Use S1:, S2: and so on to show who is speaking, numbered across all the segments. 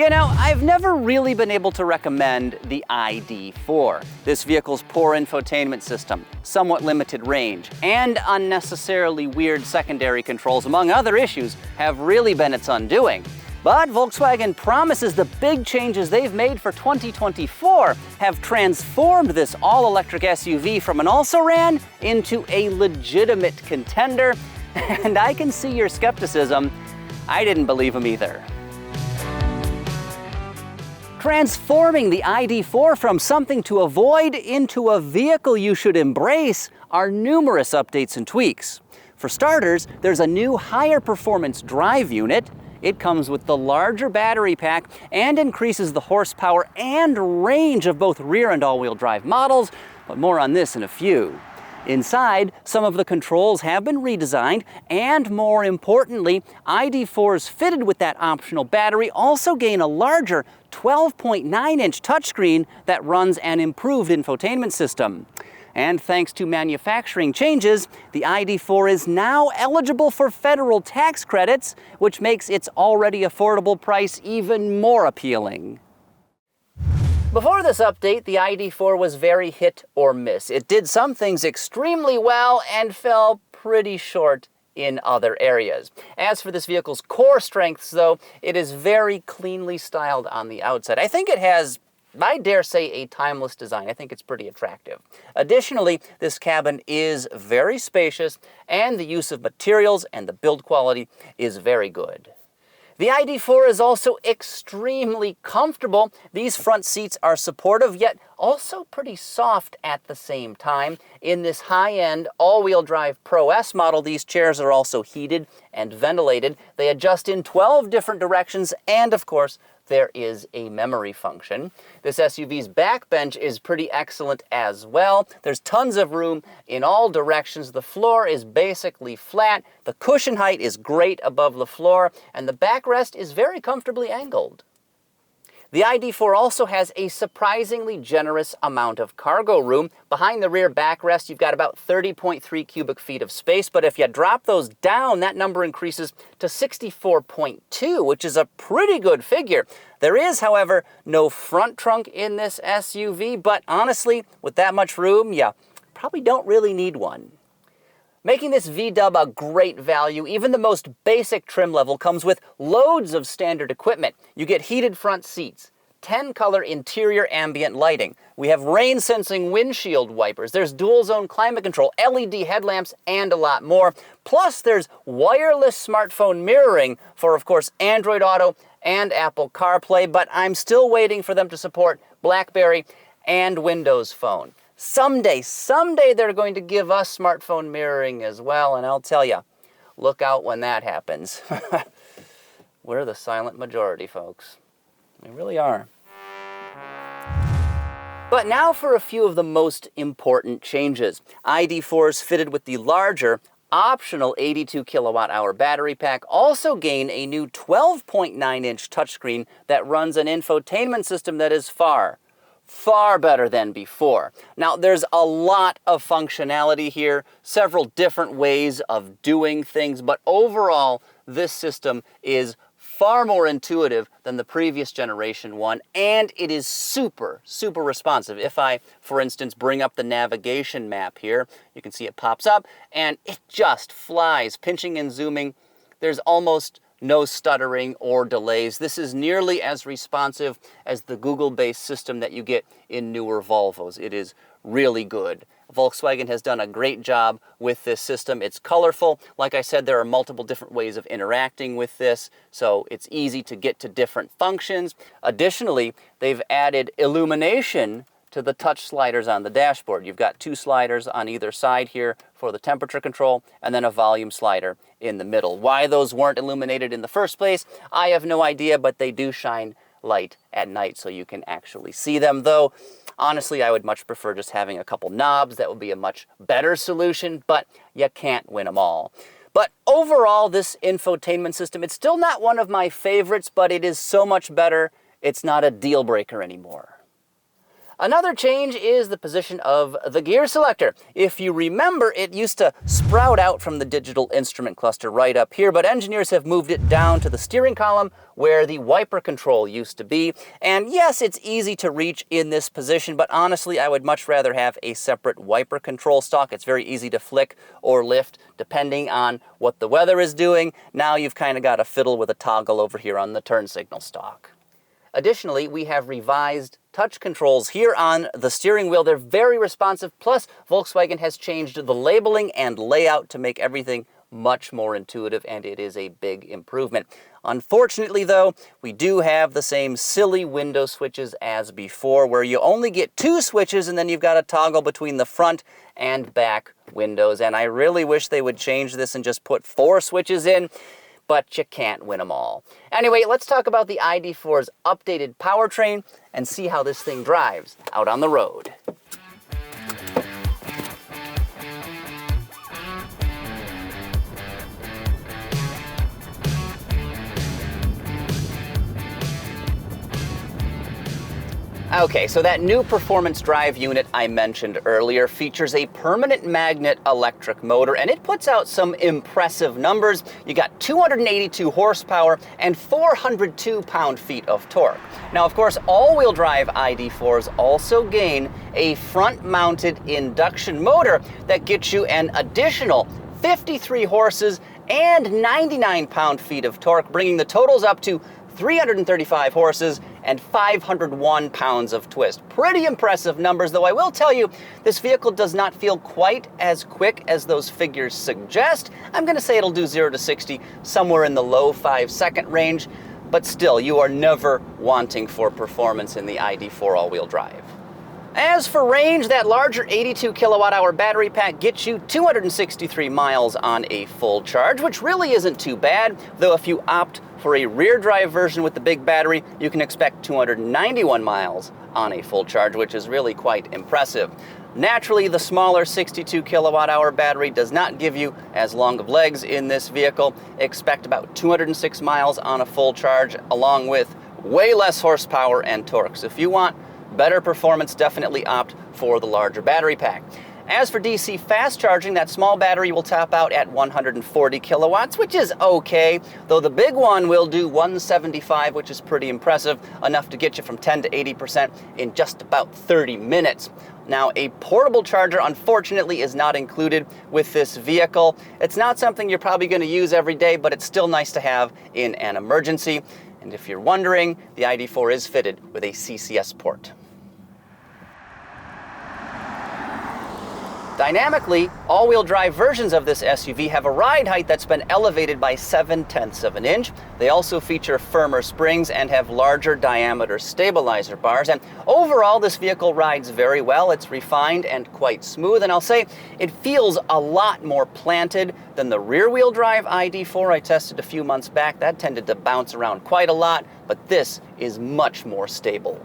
S1: You know, I've never really been able to recommend the ID.4. This vehicle's poor infotainment system, somewhat limited range, and unnecessarily weird secondary controls, among other issues, have really been its undoing. But Volkswagen promises the big changes they've made for 2024 have transformed this all-electric SUV from an also-ran into a legitimate contender. And I can see your skepticism. I didn't believe them either. Transforming the ID.4 from something to avoid into a vehicle you should embrace are numerous updates and tweaks. For starters, there's a new higher performance drive unit. It comes with the larger battery pack and increases the horsepower and range of both rear and all-wheel drive models, but more on this in a few. Inside, some of the controls have been redesigned, and more importantly, ID.4s fitted with that optional battery also gain a larger 12.9-inch touchscreen that runs an improved infotainment system. And thanks to manufacturing changes, the ID.4 is now eligible for federal tax credits, which makes its already affordable price even more appealing. Before this update, the ID.4 was very hit or miss. It did some things extremely well and fell pretty short in other areas. As for this vehicle's core strengths, though, it is very cleanly styled on the outside. I think it has, I dare say, a timeless design. I think it's pretty attractive. Additionally, this cabin is very spacious, and the use of materials and the build quality is very good. The ID.4 is also extremely comfortable. These front seats are supportive, yet also pretty soft at the same time. In this high-end all-wheel drive Pro S model, these chairs are also heated and ventilated. They adjust in 12 different directions, and of course, there is a memory function. This SUV's back bench is pretty excellent as well. There's tons of room in all directions. The floor is basically flat. The cushion height is great above the floor, and the backrest is very comfortably angled. The ID.4 also has a surprisingly generous amount of cargo room. Behind the rear backrest, you've got about 30.3 cubic feet of space, but if you drop those down, that number increases to 64.2, which is a pretty good figure. There is, however, no front trunk in this SUV, but honestly, with that much room, you probably don't really need one. Making this VW a great value, even the most basic trim level comes with loads of standard equipment. You get heated front seats, 10-color interior ambient lighting. We have rain-sensing windshield wipers. There's dual-zone climate control, LED headlamps, and a lot more. Plus, there's wireless smartphone mirroring for, of course, Android Auto and Apple CarPlay, but I'm still waiting for them to support BlackBerry and Windows Phone. Someday they're going to give us smartphone mirroring as well, and I'll tell you, look out when that happens. We're the silent majority, folks. We really are. But now for a few of the most important changes. ID.4s fitted with the larger, optional 82 kilowatt-hour battery pack also gain a new 12.9-inch touchscreen that runs an infotainment system that is far better than before. Now, there's a lot of functionality here, several different ways of doing things, but overall, this system is far more intuitive than the previous generation one, and it is super responsive. If I, for instance, bring up the navigation map here, you can see it pops up, and it just flies, pinching and zooming. There's almost no stuttering or delays. This is nearly as responsive as the Google-based system that you get in newer Volvos. It is really good. Volkswagen has done a great job with this system. It's colorful. Like I said, there are multiple different ways of interacting with this, so it's easy to get to different functions. Additionally, they've added illumination to the touch sliders on the dashboard. You've got two sliders on either side here for the temperature control, and then a volume slider in the middle. Why those weren't illuminated in the first place, I have no idea, but they do shine light at night so you can actually see them. Though, honestly, I would much prefer just having a couple knobs. That would be a much better solution, but you can't win them all. But overall, this infotainment system, it's still not one of my favorites, but it is so much better, it's not a deal breaker anymore. Another change is the position of the gear selector. If you remember, it used to sprout out from the digital instrument cluster right up here, but engineers have moved it down to the steering column where the wiper control used to be. And yes, it's easy to reach in this position, but honestly, I would much rather have a separate wiper control stalk. It's very easy to flick or lift depending on what the weather is doing. Now you've kind of got to fiddle with a toggle over here on the turn signal stalk. Additionally, we have revised touch controls here on the steering wheel. They're very responsive, plus Volkswagen has changed the labeling and layout to make everything much more intuitive, and it is a big improvement. Unfortunately, though, we do have the same silly window switches as before, where you only get 2 switches and then you've got to toggle between the front and back windows. And I really wish they would change this and just put 4 switches in, but you can't win them all. Anyway, let's talk about the ID.4's updated powertrain and see how this thing drives out on the road. Okay, so that new performance drive unit I mentioned earlier features a permanent magnet electric motor, and it puts out some impressive numbers. You got 282 horsepower and 402 pound-feet of torque. Now, of course, all-wheel drive ID.4s also gain a front-mounted induction motor that gets you an additional 53 horses and 99 pound-feet of torque, bringing the totals up to 335 horses and 501 pounds of twist. Pretty impressive numbers, though I will tell you, this vehicle does not feel quite as quick as those figures suggest. I'm going to say it'll do 0 to 60 somewhere in the low 5-second range, but still, you are never wanting for performance in the ID.4 all-wheel drive. As for range, that larger 82 kilowatt-hour battery pack gets you 263 miles on a full charge, which really isn't too bad, though if you opt for a rear-drive version with the big battery, you can expect 291 miles on a full charge, which is really quite impressive. Naturally, the smaller 62 kilowatt-hour battery does not give you as long of legs in this vehicle. Expect about 206 miles on a full charge, along with way less horsepower and torque. So if you want better performance, definitely opt for the larger battery pack. As for DC fast charging, that small battery will top out at 140 kilowatts, which is okay, though the big one will do 175, which is pretty impressive, enough to get you from 10 to 80% in just about 30 minutes. Now, a portable charger, unfortunately, is not included with this vehicle. It's not something you're probably going to use every day, but it's still nice to have in an emergency. And if you're wondering, the ID.4 is fitted with a CCS port. Dynamically, all-wheel drive versions of this SUV have a ride height that's been elevated by 0.7 of an inch. They also feature firmer springs and have larger diameter stabilizer bars. And overall, this vehicle rides very well. It's refined and quite smooth. And I'll say it feels a lot more planted than the rear-wheel drive ID.4 I tested a few months back. That tended to bounce around quite a lot, but this is much more stable.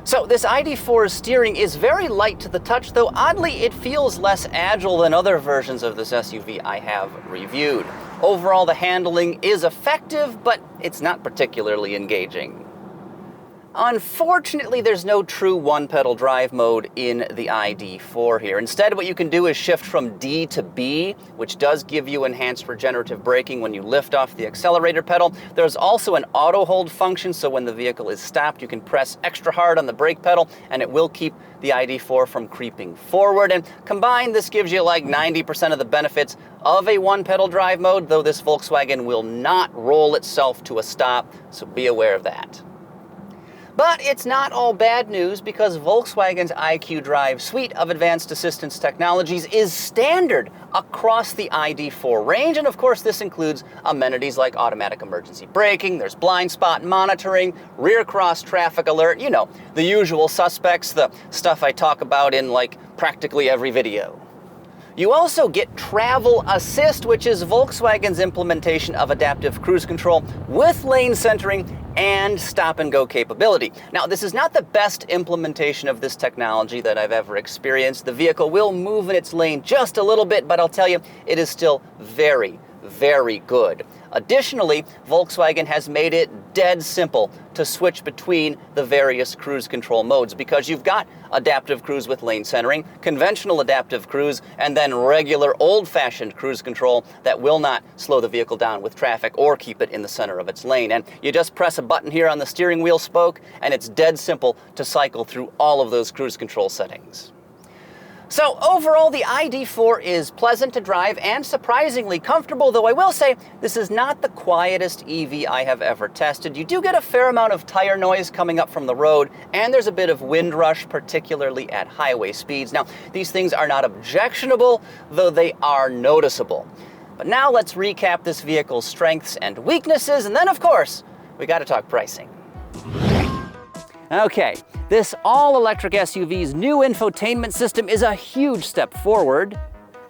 S1: So this ID.4's steering is very light to the touch, though oddly it feels less agile than other versions of this SUV I have reviewed. Overall, the handling is effective, but it's not particularly engaging. Unfortunately, there's no true one-pedal drive mode in the ID.4 here. Instead, what you can do is shift from D to B, which does give you enhanced regenerative braking when you lift off the accelerator pedal. There's also an auto hold function, so when the vehicle is stopped, you can press extra hard on the brake pedal, and it will keep the ID.4 from creeping forward. And combined, this gives you like 90% of the benefits of a one-pedal drive mode, though this Volkswagen will not roll itself to a stop, so be aware of that. But it's not all bad news, because Volkswagen's IQ Drive suite of advanced assistance technologies is standard across the ID.4 range, and of course this includes amenities like automatic emergency braking, there's blind spot monitoring, rear cross traffic alert, you know, the usual suspects, the stuff I talk about in like practically every video. You also get Travel Assist, which is Volkswagen's implementation of adaptive cruise control with lane centering and stop-and-go capability. Now, this is not the best implementation of this technology that I've ever experienced. The vehicle will move in its lane just a little bit, but I'll tell you, it is still very, very good. Additionally, Volkswagen has made it dead simple to switch between the various cruise control modes because you've got adaptive cruise with lane centering, conventional adaptive cruise, and then regular old-fashioned cruise control that will not slow the vehicle down with traffic or keep it in the center of its lane. And you just press a button here on the steering wheel spoke, and it's dead simple to cycle through all of those cruise control settings. So overall, the ID.4 is pleasant to drive and surprisingly comfortable, though I will say this is not the quietest EV I have ever tested. You do get a fair amount of tire noise coming up from the road, and there's a bit of wind rush, particularly at highway speeds. Now, these things are not objectionable, though they are noticeable. But now let's recap this vehicle's strengths and weaknesses, and then, of course, we got to talk pricing. Okay, this all-electric SUV's new infotainment system is a huge step forward.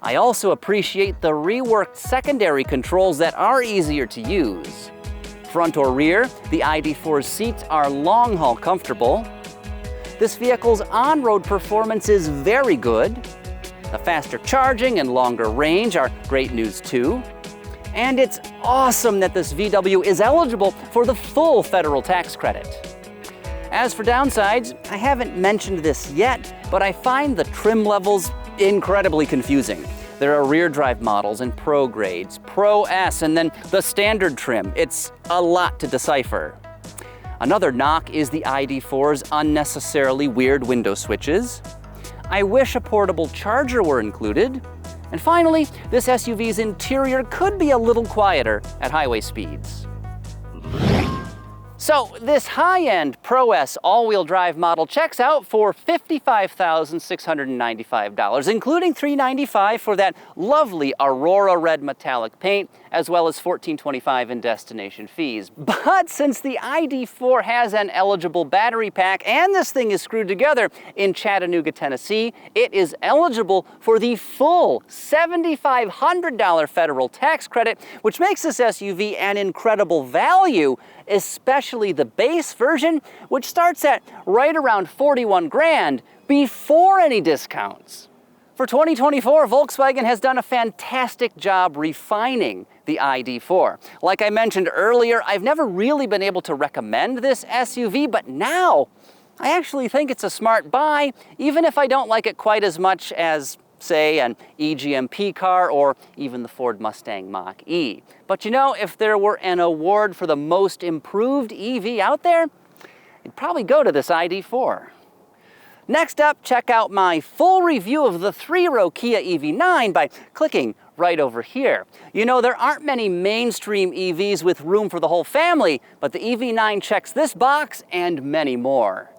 S1: I also appreciate the reworked secondary controls that are easier to use. Front or rear, the ID.4's seats are long-haul comfortable. This vehicle's on-road performance is very good. The faster charging and longer range are great news too. And it's awesome that this VW is eligible for the full federal tax credit. As for downsides, I haven't mentioned this yet, but I find the trim levels incredibly confusing. There are rear drive models and Pro grades, Pro S, and then the standard trim. It's a lot to decipher. Another knock is the ID.4's unnecessarily weird window switches. I wish a portable charger were included. And finally, this SUV's interior could be a little quieter at highway speeds. So this high-end Pro S all-wheel drive model checks out for $55,695, including $395 for that lovely Aurora red metallic paint, as well as $1,425 in destination fees. But since the ID.4 has an eligible battery pack and this thing is screwed together in Chattanooga, Tennessee, it is eligible for the full $7,500 federal tax credit, which makes this SUV an incredible value, especially the base version, which starts at right around 41 grand before any discounts. For 2024, Volkswagen has done a fantastic job refining the ID.4. Like I mentioned earlier, I've never really been able to recommend this SUV, but now I actually think it's a smart buy, even if I don't like it quite as much as, say, an eGMP car or even the Ford Mustang Mach-E. But you know, if there were an award for the most improved EV out there, it'd probably go to this ID.4. Next up, check out my full review of the 3-row Kia EV9 by clicking right over here. You know, there aren't many mainstream EVs with room for the whole family, but the EV9 checks this box and many more.